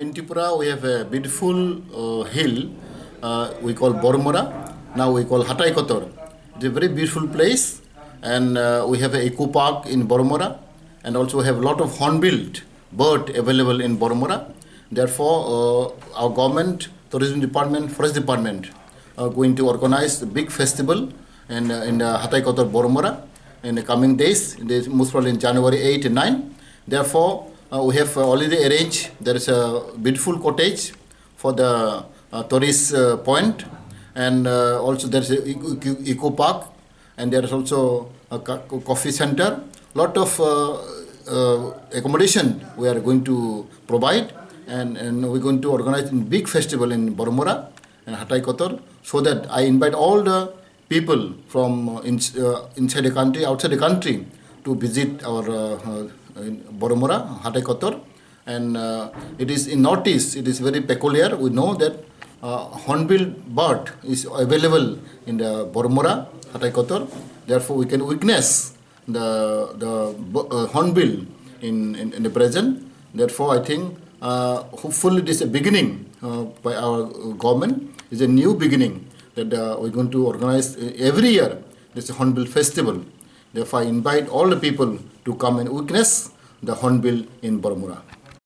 In Tripura, we have a beautiful hill we call Boromora. Now we call Hathai Kotor. It's a very beautiful place, and we have a eco park in Boromora, and also have a lot of hornbill bird available in Boromora. Therefore, our government, tourism department, forest department are going to organize a big festival in Hathai Kotor Boromora in the coming days, most probably in January 8 and 9. Therefore, we have already arranged, there is a beautiful cottage for the tourist point, and also there is a eco park, and there is also a coffee center. Lot of accommodation we are going to provide, and we're going to organize a big festival in Boromora and Hathai Kotor, so that I invite all the people from inside the country, outside the country, to visit our Boromora, Hathai Kotor. And it is in Northeast, it is very peculiar. We know that hornbill bird is available in the Boromora, Hathai Kotor. Therefore, we can witness the hornbill in the present. Therefore, I think hopefully this is a beginning by our government. It's a new beginning that we're going to organize every year. This hornbill festival. Therefore, I invite all the people to come and witness the hornbill in Boromora.